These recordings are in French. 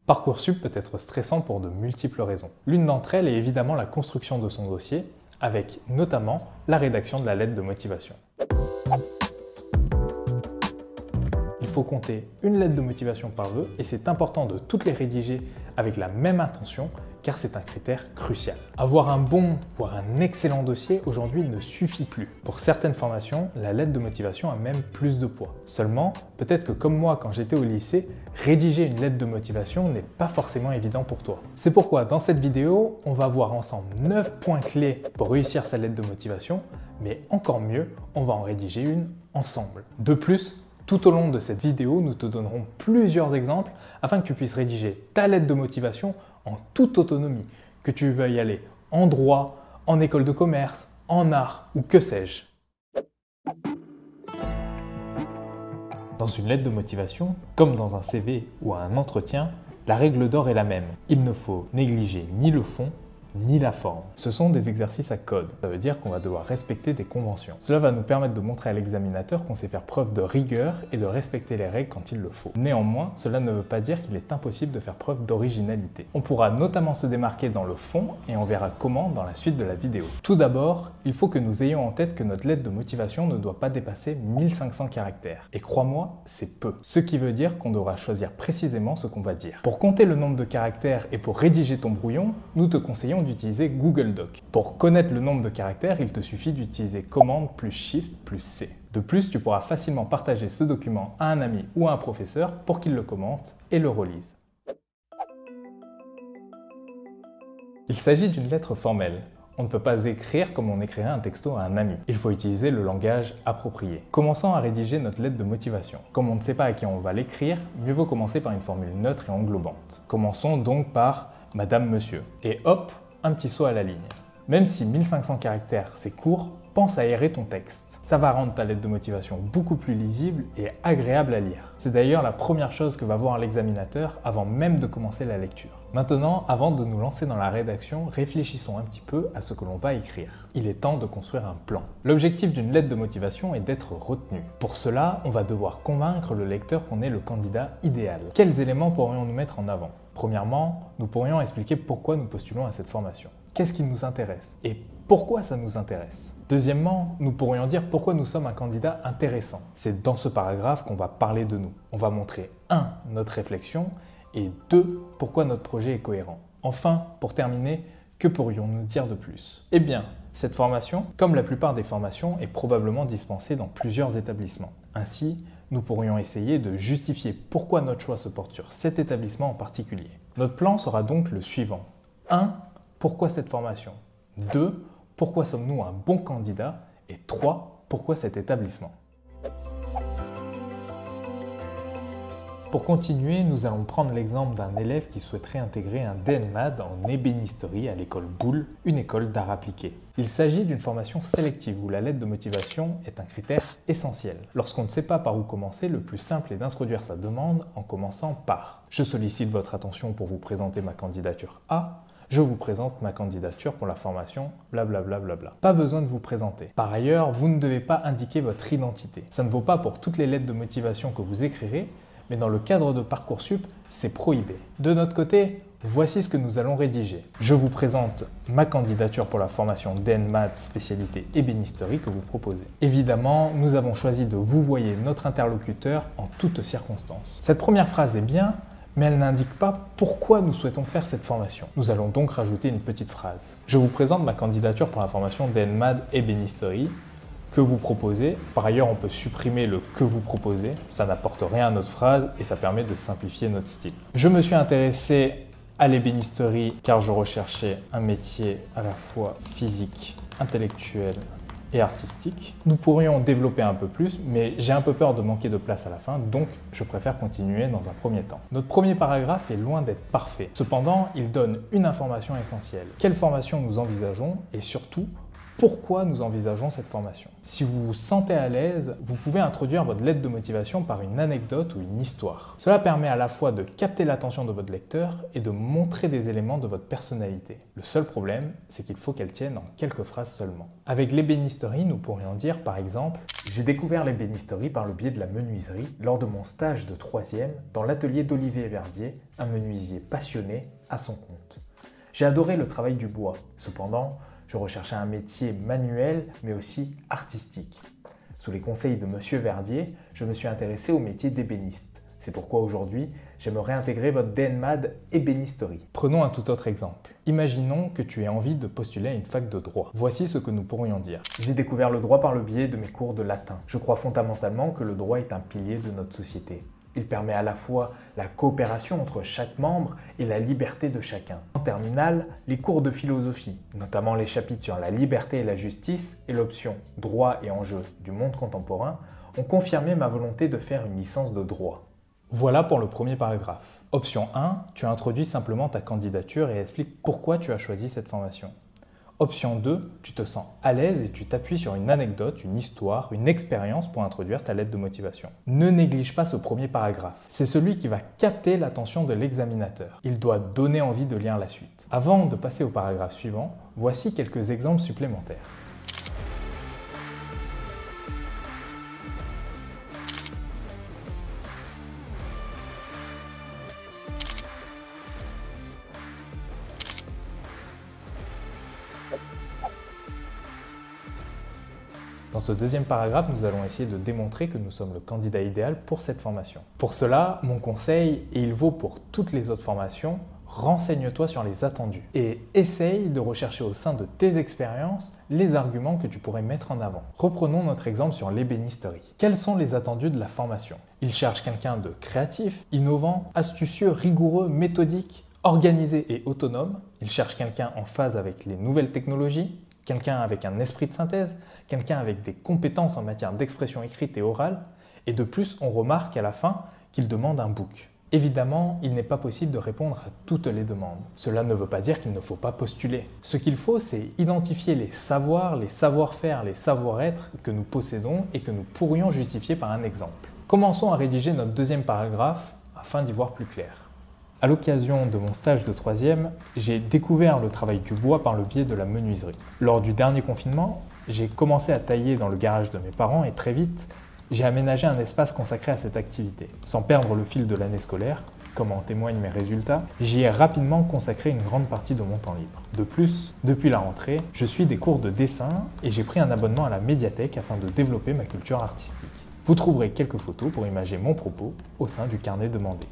Parcoursup peut être stressant pour de multiples raisons. L'une d'entre elles est évidemment la construction de son dossier, avec notamment la rédaction de la lettre de motivation. Il faut compter une lettre de motivation par vœu et c'est important de toutes les rédiger avec la même intention car c'est un critère crucial. Avoir un bon, voire un excellent dossier aujourd'hui ne suffit plus. Pour certaines formations, la lettre de motivation a même plus de poids. Seulement, peut-être que comme moi quand j'étais au lycée, rédiger une lettre de motivation n'est pas forcément évident pour toi. C'est pourquoi dans cette vidéo, on va voir ensemble 9 points clés pour réussir sa lettre de motivation, mais encore mieux, on va en rédiger une ensemble. De plus, tout au long de cette vidéo, nous te donnerons plusieurs exemples afin que tu puisses rédiger ta lettre de motivation en toute autonomie, que tu veuilles aller en droit, en école de commerce, en art ou que sais-je. Dans une lettre de motivation, comme dans un CV ou un entretien, la règle d'or est la même. Il ne faut négliger ni le fond, ni la forme. Ce sont des exercices à code. Ça veut dire qu'on va devoir respecter des conventions. Cela va nous permettre de montrer à l'examinateur qu'on sait faire preuve de rigueur et de respecter les règles quand il le faut. Néanmoins, cela ne veut pas dire qu'il est impossible de faire preuve d'originalité. On pourra notamment se démarquer dans le fond et on verra comment dans la suite de la vidéo. Tout d'abord, il faut que nous ayons en tête que notre lettre de motivation ne doit pas dépasser 1500 caractères. Et crois-moi, c'est peu. Ce qui veut dire qu'on devra choisir précisément ce qu'on va dire. Pour compter le nombre de caractères et pour rédiger ton brouillon, nous te conseillons d'utiliser Google Doc. Pour connaître le nombre de caractères, il te suffit d'utiliser commande plus Shift plus C. De plus, tu pourras facilement partager ce document à un ami ou à un professeur pour qu'il le commente et le relise. Il s'agit d'une lettre formelle. On ne peut pas écrire comme on écrirait un texto à un ami. Il faut utiliser le langage approprié. Commençons à rédiger notre lettre de motivation. Comme on ne sait pas à qui on va l'écrire, mieux vaut commencer par une formule neutre et englobante. Commençons donc par Madame, Monsieur. Et hop, un petit saut à la ligne. Même si 1500 caractères c'est court, pense à aérer ton texte. Ça va rendre ta lettre de motivation beaucoup plus lisible et agréable à lire. C'est d'ailleurs la première chose que va voir l'examinateur avant même de commencer la lecture. Maintenant, avant de nous lancer dans la rédaction, réfléchissons un petit peu à ce que l'on va écrire. Il est temps de construire un plan. L'objectif d'une lettre de motivation est d'être retenu. Pour cela, on va devoir convaincre le lecteur qu'on est le candidat idéal. Quels éléments pourrions-nous mettre en avant ? Premièrement, nous pourrions expliquer pourquoi nous postulons à cette formation. Qu'est-ce qui nous intéresse et pourquoi ça nous intéresse? Deuxièmement, nous pourrions dire pourquoi nous sommes un candidat intéressant. C'est dans ce paragraphe qu'on va parler de nous. On va montrer 1. Notre réflexion et 2. Pourquoi notre projet est cohérent. Enfin, pour terminer, que pourrions-nous dire de plus? Eh bien, cette formation, comme la plupart des formations, est probablement dispensée dans plusieurs établissements. Ainsi, nous pourrions essayer de justifier pourquoi notre choix se porte sur cet établissement en particulier. Notre plan sera donc le suivant. 1. Pourquoi cette formation? 2. Pourquoi sommes-nous un bon candidat? Et 3. Pourquoi cet établissement? Pour continuer, nous allons prendre l'exemple d'un élève qui souhaiterait intégrer un DNMAD en ébénisterie à l'école Boulle, une école d'art appliqué. Il s'agit d'une formation sélective où la lettre de motivation est un critère essentiel. Lorsqu'on ne sait pas par où commencer, le plus simple est d'introduire sa demande en commençant par « Je sollicite votre attention pour vous présenter ma candidature à ». Je vous présente ma candidature pour la formation blablabla. Pas besoin de vous présenter. Par ailleurs, vous ne devez pas indiquer votre identité. Ça ne vaut pas pour toutes les lettres de motivation que vous écrirez, mais dans le cadre de Parcoursup, c'est prohibé. De notre côté, voici ce que nous allons rédiger. Je vous présente ma candidature pour la formation DNMAD spécialité ébénisterie que vous proposez. Évidemment, nous avons choisi de vouvoyer notre interlocuteur en toutes circonstances. Cette première phrase est bien, mais elle n'indique pas pourquoi nous souhaitons faire cette formation. Nous allons donc rajouter une petite phrase. Je vous présente ma candidature pour la formation DNMAD ébénisterie que vous proposez. Par ailleurs, on peut supprimer le que vous proposez. Ça n'apporte rien à notre phrase et ça permet de simplifier notre style. Je me suis intéressé à l'ébénisterie car je recherchais un métier à la fois physique, intellectuel et artistique. Nous pourrions développer un peu plus, mais j'ai un peu peur de manquer de place à la fin, donc je préfère continuer dans un premier temps. Notre premier paragraphe est loin d'être parfait. Cependant, il donne une information essentielle. Quelle formation nous envisageons et surtout, pourquoi nous envisageons cette formation. Si vous vous sentez à l'aise, vous pouvez introduire votre lettre de motivation par une anecdote ou une histoire. Cela permet à la fois de capter l'attention de votre lecteur et de montrer des éléments de votre personnalité. Le seul problème, c'est qu'il faut qu'elle tienne en quelques phrases seulement. Avec l'ébénisterie, nous pourrions dire par exemple « J'ai découvert l'ébénisterie par le biais de la menuiserie lors de mon stage de 3e dans l'atelier d'Olivier Verdier, un menuisier passionné à son compte. J'ai adoré le travail du bois. Cependant, je recherchais un métier manuel, mais aussi artistique. Sous les conseils de Monsieur Verdier, je me suis intéressé au métier d'ébéniste. C'est pourquoi aujourd'hui, j'aimerais intégrer votre DNMAD ébénisterie. » Prenons un tout autre exemple. Imaginons que tu aies envie de postuler à une fac de droit. Voici ce que nous pourrions dire. J'ai découvert le droit par le biais de mes cours de latin. Je crois fondamentalement que le droit est un pilier de notre société. Il permet à la fois la coopération entre chaque membre et la liberté de chacun. En terminale, les cours de philosophie, notamment les chapitres sur la liberté et la justice et l'option droit et enjeux du monde contemporain, ont confirmé ma volonté de faire une licence de droit. Voilà pour le premier paragraphe. Option 1, tu introduis simplement ta candidature et expliques pourquoi tu as choisi cette formation. Option 2, tu te sens à l'aise et tu t'appuies sur une anecdote, une histoire, une expérience pour introduire ta lettre de motivation. Ne néglige pas ce premier paragraphe. C'est celui qui va capter l'attention de l'examinateur. Il doit donner envie de lire la suite. Avant de passer au paragraphe suivant, voici quelques exemples supplémentaires. Dans ce deuxième paragraphe, nous allons essayer de démontrer que nous sommes le candidat idéal pour cette formation. Pour cela, mon conseil, et il vaut pour toutes les autres formations, renseigne-toi sur les attendus et essaye de rechercher au sein de tes expériences les arguments que tu pourrais mettre en avant. Reprenons notre exemple sur l'ébénisterie. Quels sont les attendus de la formation? Il cherche quelqu'un de créatif, innovant, astucieux, rigoureux, méthodique, organisé et autonome. Il cherche quelqu'un en phase avec les nouvelles technologies, quelqu'un avec un esprit de synthèse, quelqu'un avec des compétences en matière d'expression écrite et orale, et de plus, on remarque à la fin qu'il demande un book. Évidemment, il n'est pas possible de répondre à toutes les demandes. Cela ne veut pas dire qu'il ne faut pas postuler. Ce qu'il faut, c'est identifier les savoirs, les savoir-faire, les savoir-être que nous possédons et que nous pourrions justifier par un exemple. Commençons à rédiger notre deuxième paragraphe afin d'y voir plus clair. À l'occasion de mon stage de 3e, j'ai découvert le travail du bois par le biais de la menuiserie. Lors du dernier confinement, j'ai commencé à tailler dans le garage de mes parents et très vite, j'ai aménagé un espace consacré à cette activité. Sans perdre le fil de l'année scolaire, comme en témoignent mes résultats, j'y ai rapidement consacré une grande partie de mon temps libre. De plus, depuis la rentrée, je suis des cours de dessin et j'ai pris un abonnement à la médiathèque afin de développer ma culture artistique. Vous trouverez quelques photos pour imager mon propos au sein du carnet demandé.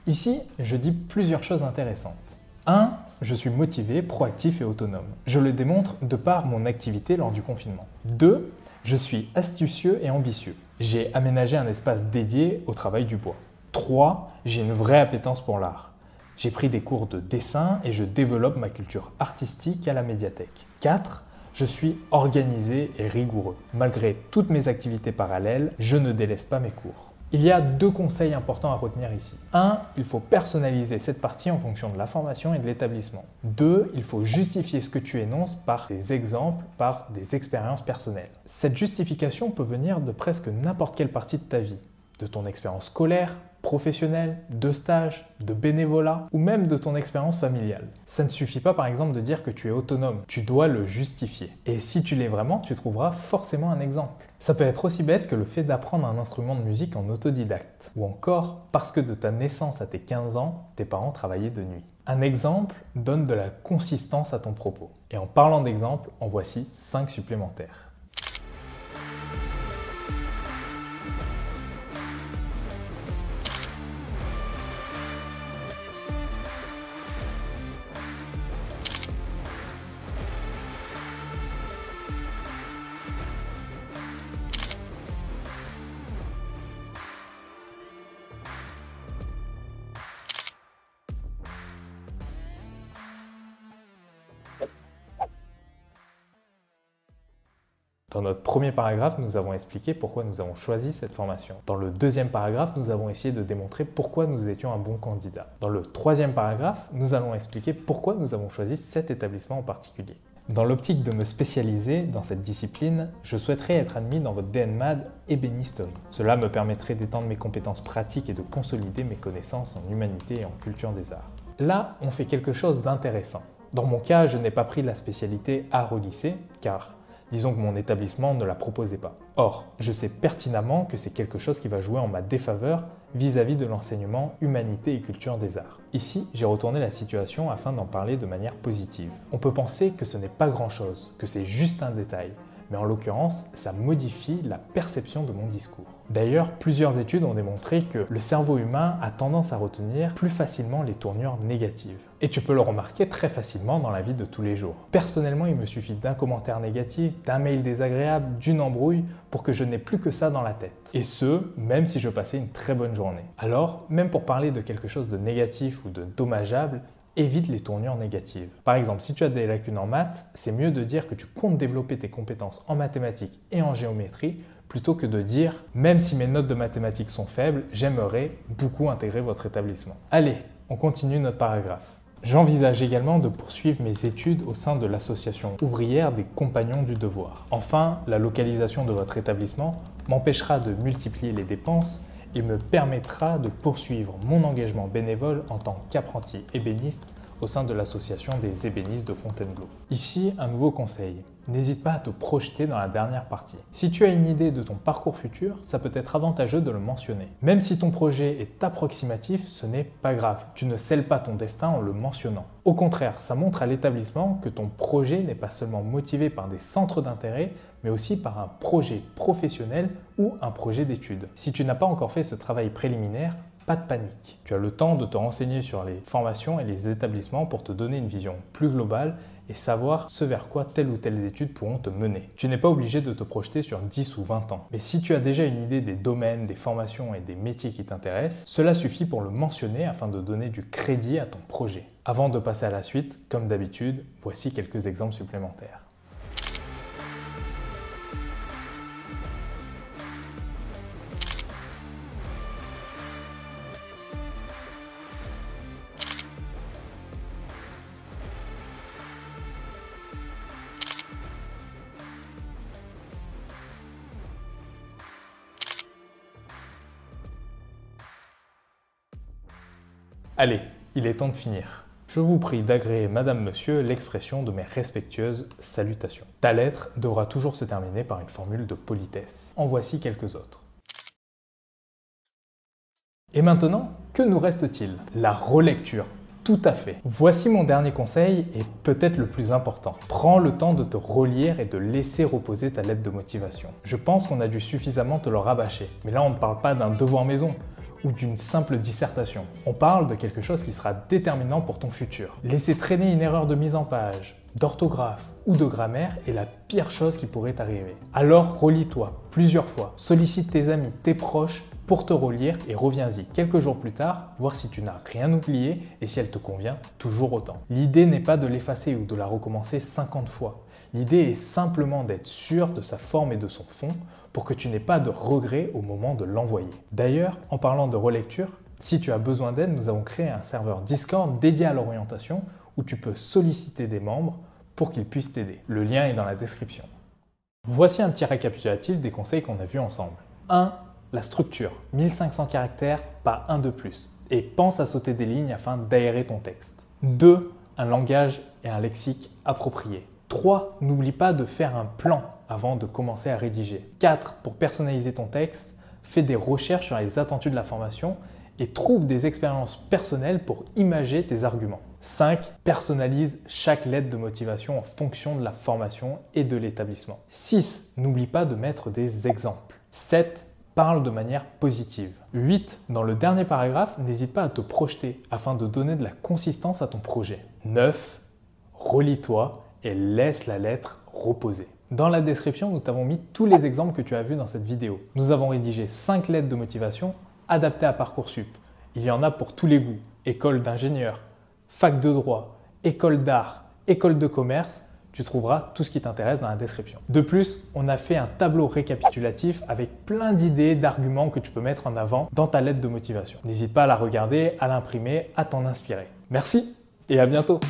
Ici, je dis plusieurs choses intéressantes. 1. Je suis motivé, proactif et autonome. Je le démontre de par mon activité lors du confinement. 2. Je suis astucieux et ambitieux. J'ai aménagé un espace dédié au travail du bois. 3. J'ai une vraie appétence pour l'art. J'ai pris des cours de dessin et je développe ma culture artistique à la médiathèque. 4. Je suis organisé et rigoureux. Malgré toutes mes activités parallèles, je ne délaisse pas mes cours. Il y a 2 conseils importants à retenir ici. 1. Il faut personnaliser cette partie en fonction de la formation et de l'établissement. 2. Il faut justifier ce que tu énonces par des exemples, par des expériences personnelles. Cette justification peut venir de presque n'importe quelle partie de ta vie, de ton expérience scolaire, professionnelle, de stage, de bénévolat ou même de ton expérience familiale. Ça ne suffit pas par exemple de dire que tu es autonome, tu dois le justifier. Et si tu l'es vraiment, tu trouveras forcément un exemple. Ça peut être aussi bête que le fait d'apprendre un instrument de musique en autodidacte. Ou encore parce que de ta naissance à tes 15 ans, tes parents travaillaient de nuit. Un exemple donne de la consistance à ton propos. Et en parlant d'exemples, en voici 5 supplémentaires. Dans notre premier paragraphe, nous avons expliqué pourquoi nous avons choisi cette formation. Dans le deuxième paragraphe, nous avons essayé de démontrer pourquoi nous étions un bon candidat. Dans le troisième paragraphe, nous allons expliquer pourquoi nous avons choisi cet établissement en particulier. Dans l'optique de me spécialiser dans cette discipline, je souhaiterais être admis dans votre DNMAD ébénisterie. Cela me permettrait d'étendre mes compétences pratiques et de consolider mes connaissances en humanité et en culture des arts. Là, on fait quelque chose d'intéressant. Dans mon cas, je n'ai pas pris la spécialité art au lycée, car disons que mon établissement ne la proposait pas. Or, je sais pertinemment que c'est quelque chose qui va jouer en ma défaveur vis-à-vis de l'enseignement humanité et culture des arts. Ici, j'ai retourné la situation afin d'en parler de manière positive. On peut penser que ce n'est pas grand-chose, que c'est juste un détail, mais en l'occurrence, ça modifie la perception de mon discours. D'ailleurs, plusieurs études ont démontré que le cerveau humain a tendance à retenir plus facilement les tournures négatives. Et tu peux le remarquer très facilement dans la vie de tous les jours. Personnellement, il me suffit d'un commentaire négatif, d'un mail désagréable, d'une embrouille pour que je n'ai plus que ça dans la tête. Et ce, même si je passais une très bonne journée. Alors, même pour parler de quelque chose de négatif ou de dommageable, évite les tournures négatives. Par exemple, si tu as des lacunes en maths, c'est mieux de dire que tu comptes développer tes compétences en mathématiques et en géométrie plutôt que de dire « même si mes notes de mathématiques sont faibles, j'aimerais beaucoup intégrer votre établissement ». Allez, on continue notre paragraphe. J'envisage également de poursuivre mes études au sein de l'association ouvrière des Compagnons du Devoir. Enfin, la localisation de votre établissement m'empêchera de multiplier les dépenses et me permettra de poursuivre mon engagement bénévole en tant qu'apprenti ébéniste au sein de l'association des ébénistes de Fontainebleau. Ici, un nouveau conseil. N'hésite pas à te projeter dans la dernière partie. Si tu as une idée de ton parcours futur, ça peut être avantageux de le mentionner. Même si ton projet est approximatif, ce n'est pas grave. Tu ne scelles pas ton destin en le mentionnant. Au contraire, ça montre à l'établissement que ton projet n'est pas seulement motivé par des centres d'intérêt, mais aussi par un projet professionnel ou un projet d'études. Si tu n'as pas encore fait ce travail préliminaire, pas de panique. Tu as le temps de te renseigner sur les formations et les établissements pour te donner une vision plus globale et savoir ce vers quoi telle ou telle étude pourront te mener. Tu n'es pas obligé de te projeter sur 10 ou 20 ans. Mais si tu as déjà une idée des domaines, des formations et des métiers qui t'intéressent, cela suffit pour le mentionner afin de donner du crédit à ton projet. Avant de passer à la suite, comme d'habitude, voici quelques exemples supplémentaires. Allez, il est temps de finir. Je vous prie d'agréer, Madame, Monsieur, l'expression de mes respectueuses salutations. Ta lettre devra toujours se terminer par une formule de politesse. En voici quelques autres. Et maintenant, que nous reste-t-il? La relecture. Tout à fait. Voici mon dernier conseil et peut-être le plus important. Prends le temps de te relire et de laisser reposer ta lettre de motivation. Je pense qu'on a dû suffisamment te le rabâcher. Mais là, on ne parle pas d'un devoir maison ou d'une simple dissertation. On parle de quelque chose qui sera déterminant pour ton futur. Laisser traîner une erreur de mise en page, d'orthographe ou de grammaire est la pire chose qui pourrait t'arriver. Alors relis-toi plusieurs fois, sollicite tes amis, tes proches pour te relire et reviens-y quelques jours plus tard, voir si tu n'as rien oublié et si elle te convient toujours autant. L'idée n'est pas de l'effacer ou de la recommencer 50 fois. L'idée est simplement d'être sûr de sa forme et de son fond pour que tu n'aies pas de regrets au moment de l'envoyer. D'ailleurs, en parlant de relecture, si tu as besoin d'aide, nous avons créé un serveur Discord dédié à l'orientation où tu peux solliciter des membres pour qu'ils puissent t'aider. Le lien est dans la description. Voici un petit récapitulatif des conseils qu'on a vus ensemble. 1. La structure. 1500 caractères, pas un de plus. Et pense à sauter des lignes afin d'aérer ton texte. 2. Un langage et un lexique appropriés. 3. N'oublie pas de faire un plan avant de commencer à rédiger. 4. Pour personnaliser ton texte, fais des recherches sur les attendus de la formation et trouve des expériences personnelles pour imager tes arguments. 5. Personnalise chaque lettre de motivation en fonction de la formation et de l'établissement. 6. N'oublie pas de mettre des exemples. 7. Parle de manière positive. 8. Dans le dernier paragraphe, n'hésite pas à te projeter afin de donner de la consistance à ton projet. 9. Relis-toi et laisse la lettre reposer. Dans la description, nous t'avons mis tous les exemples que tu as vus dans cette vidéo. Nous avons rédigé 5 lettres de motivation adaptées à Parcoursup. Il y en a pour tous les goûts. École d'ingénieur, fac de droit, école d'art, école de commerce. Tu trouveras tout ce qui t'intéresse dans la description. De plus, on a fait un tableau récapitulatif avec plein d'idées, d'arguments que tu peux mettre en avant dans ta lettre de motivation. N'hésite pas à la regarder, à l'imprimer, à t'en inspirer. Merci et à bientôt.